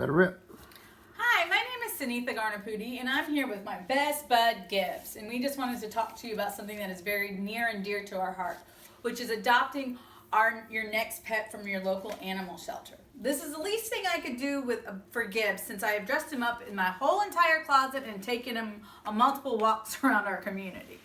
Let it rip. Hi, my name is Sunitha Garnapudi, and I'm here with my best bud Gibbs, and we just wanted to talk to you about something that is very near and dear to our heart, which is adopting your next pet from your local animal shelter. This is the least thing I could do for Gibbs, since I have dressed him up in my whole entire closet and taken him on multiple walks around our community.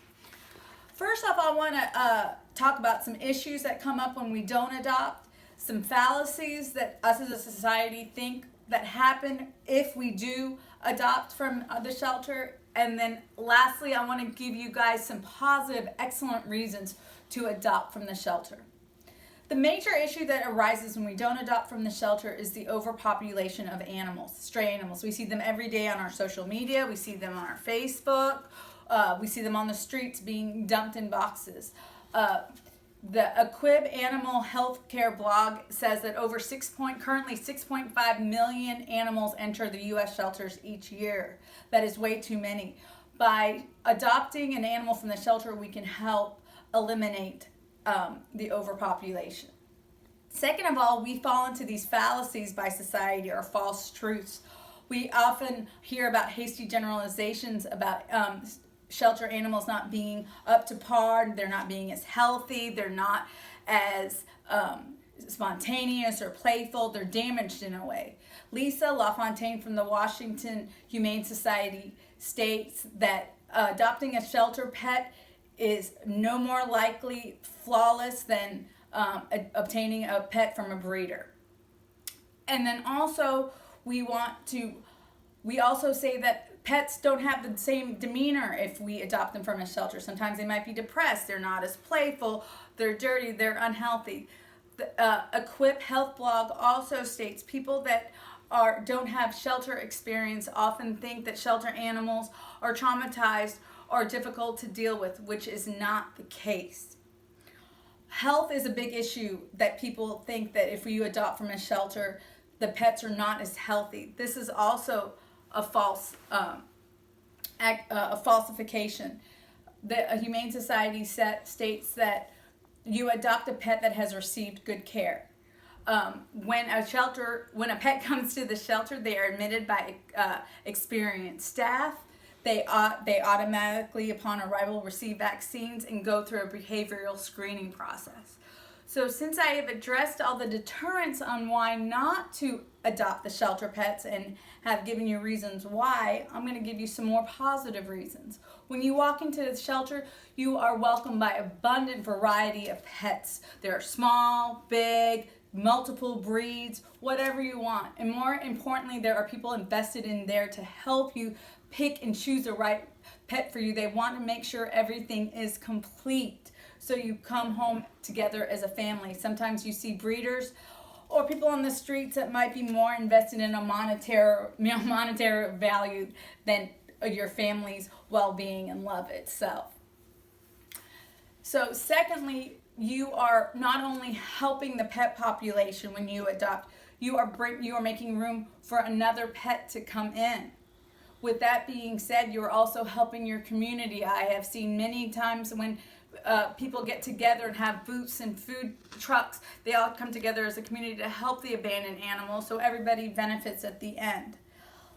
First off, I want to talk about some issues that come up when we don't adopt, some fallacies that us as a society think that happen if we do adopt from the shelter, and then lastly, I want to give you guys some positive, excellent reasons to adopt from the shelter. The major issue that arises when we don't adopt from the shelter is the overpopulation of animals, stray animals. We see them every day on our social media, we see them on our Facebook, we see them on the streets being dumped in boxes. The Equib Animal Health Care blog says that currently 6.5 million animals enter the U.S. shelters each year. That is way too many. By adopting an animal from the shelter, we can help eliminate the overpopulation. Second of all, we fall into these fallacies by society or false truths. We often hear about hasty generalizations about shelter animals not being up to par, they're not being as healthy, they're not as spontaneous or playful, they're damaged in a way. Lisa LaFontaine from the Washington Humane Society states that adopting a shelter pet is no more likely flawless than obtaining a pet from a breeder. And then also we also say that pets don't have the same demeanor if we adopt them from a shelter. Sometimes they might be depressed, they're not as playful, they're dirty, they're unhealthy. The Equip Health blog also states people that don't have shelter experience often think that shelter animals are traumatized or difficult to deal with, which is not the case. Health is a big issue that people think that if you adopt from a shelter, the pets are not as healthy. This is also a falsification. The Humane Society states that you adopt a pet that has received good care. When a pet comes to the shelter, they are admitted by experienced staff. They automatically, upon arrival, receive vaccines and go through a behavioral screening process. So since I have addressed all the deterrents on why not to adopt the shelter pets and have given you reasons why, I'm going to give you some more positive reasons. When you walk into the shelter, you are welcomed by an abundant variety of pets. There are small, big, multiple breeds, whatever you want. And more importantly, there are people invested in there to help you pick and choose the right pet for you. They want to make sure everything is complete, so you come home together as a family. Sometimes you see breeders or people on the streets that might be more invested in a monetary value than your family's well-being and love itself. So secondly, you are not only helping the pet population when you adopt, you are making room for another pet to come in. With that being said, you're also helping your community. I have seen many times when people get together and have booths and food trucks, they all come together as a community to help the abandoned animals, so everybody benefits at the end.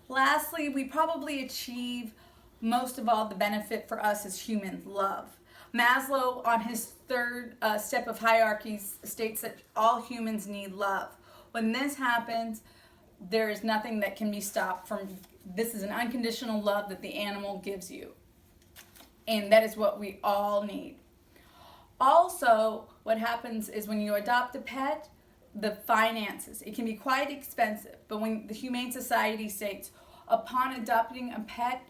Lastly, we probably achieve most of all the benefit for us as humans, love. Maslow, on his third step of hierarchy, states that all humans need love. When this happens, there is nothing that can be stopped from. This is an unconditional love that the animal gives you. And that is what we all need. Also, what happens is when you adopt a pet, the finances, it can be quite expensive. But when the Humane Society states, upon adopting a pet,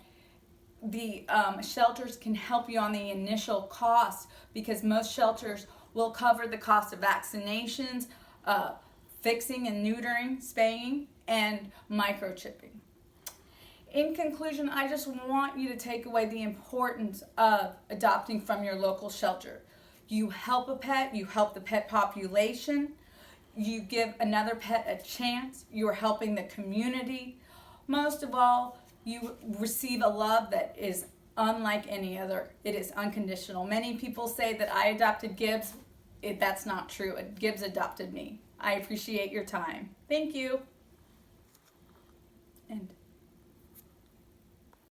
the shelters can help you on the initial cost, because most shelters will cover the cost of vaccinations, fixing and neutering, spaying, and microchipping. In conclusion, I just want you to take away the importance of adopting from your local shelter. You help a pet, you help the pet population, you give another pet a chance, you're helping the community. Most of all, you receive a love that is unlike any other. It is unconditional. Many people say that I adopted Gibbs. That's not true. Gibbs adopted me. I appreciate your time. Thank you.